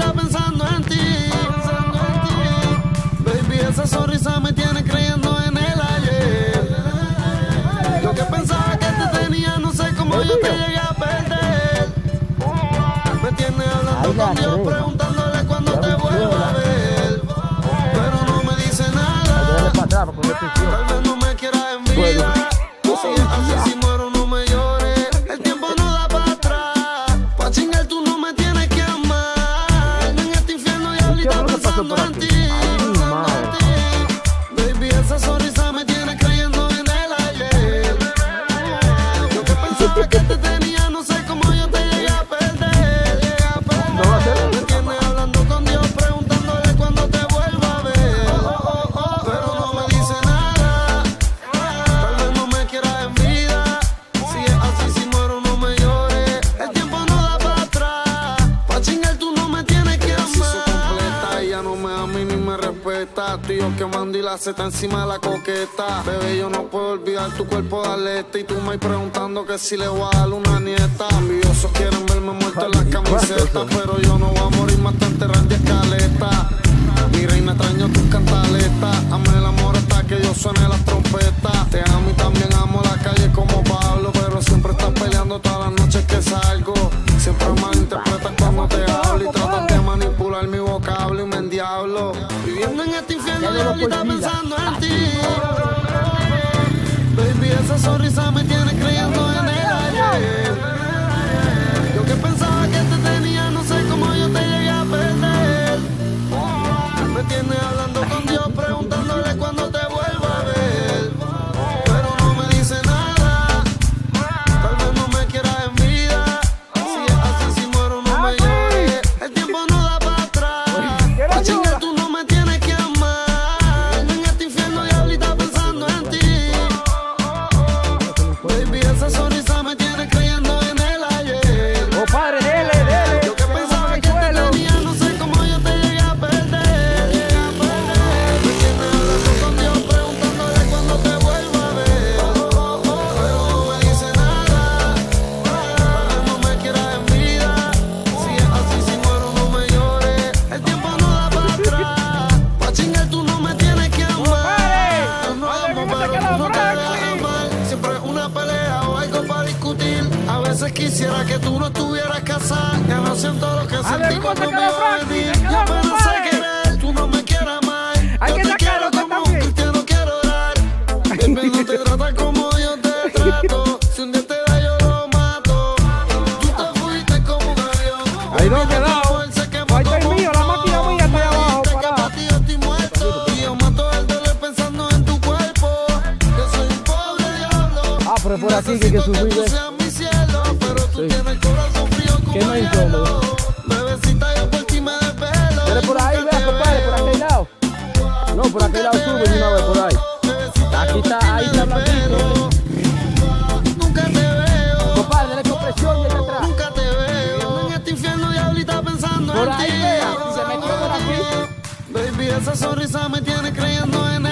diablita pensando en ti. Baby, esa sonrisa me tiene creyendo en el ayer. Yo que pensaba que te tenía, no sé cómo yo te llegué a perder. Me tiene hablando con Dios, preguntándole cuándo te vuelvo a ver. Pero no me dice nada. Tal vez no me quiera en vida. Si es así, si muero no me llores. El tiempo no da para atrás. Pa' chingar tú no me tienes que amar. En este infierno diablita pensando en ti. Baby, esa sonrisa me tiene creyendo en el ayer. Yo que pensaba que te tenía, no sé cómo yo te llegué a perder. Me tiene hablando con Dios, preguntándole cuándo te vuelvo a ver. Pero no me dice nada. Tal vez no me quiera en vida. Si es así, si muero no me llores. El tiempo no da para atrás. Pa' chingar tú no me tienes que amar. Si se completa, ella no me ama y ni me respeta. Tú y yo quemando y la seta encima de la coqueta. Bebé, yo no puedo olvidar tu cuerpo de atleta. Y tú me preguntando que si le voy a dar una nieta. Envidiosos quieren verme muerto en las camisetas, pero yo no voy a morir más te enterrar de escaleta. Mi reina, extraño tus cantaletas. Ame el amor hasta que yo suene las trompetas. Te amo y también amo la calle como Pablo, pero siempre estás peleando todas las noches que salgo. Siempre malinterpretas cuando te hablo y tratas de manipular mi vocablo y me endiablo. Viviendo en este infierno diablita pensando en ti. Baby, esa sonrisa me tiene creyendo en el ayer. Yo que pensaba que te tenía, no sé cómo yo te llegué a perder. Me tiene hablando con Dios, preguntándole cuándo te vuelvo a ver. Pero no me dice nada. Tal vez no me quiera en vida. Si es así, si muero no me llores. El tiempo no da para atrás. Pa' chingar tú no me tienes que amar. En este infierno diablita pensando en ti. Baby, esa sonrisa me tiene creyendo en el ayer. Oh, padre, dele. Yo que pensaba que te tenía, no sé cómo yo te llegué a perder. Me tiene hablando con Dios, preguntándole cuándo te vuelvo a ver. Pero no me dice nada. Tal vez no me quiera en vida. Si es así, si muero no me llores. El tiempo no da para atrás. Pa' chingar tú no me tienes que amar. No amo, pero tú no te dejas amar. Siempre es una pelea o algo para discutir. A veces quisiera que tú no estuvieras casada. Ya no siento lo que sentí cuando me iba a venir. Yo apenas sé querer, tú no me quieras más. Yo te quiero como un cristiano quiero orar. Baby, no te trata como yo te trato. Si un día te da yo lo mato. Tú te fuiste como un avión. Ahí no he quedado. Él se quemó Ahí está el como mío, un la máquina león. mía está ahí abajo, Dijiste que parada. pa' ti yo estoy muerto. Y yo mato el dolor pensando en tu cuerpo. Yo soy un pobre diablo. Ah, pero por aquí que Necesito subir. tú seas mi cielo, pero tú tienes el corazón frío como ¿Qué no hay hielo. incómodo? Bebecita, yo por ti me desvelo. Dale por ahí, Nunca vea, te compadre, por veo. aquel lado. No, por aquel lado sube de una vez por ahí. Bebecita, Aquí yo por está, ti ahí me está Blanquito. desvelo. Nunca te veo. Compadre, dale con presión y allá atrás. Nunca te veo. En este infierno diablita pensando Por en ahí, ti. vea, se metió por aquí. Baby, esa sonrisa me tiene creyendo en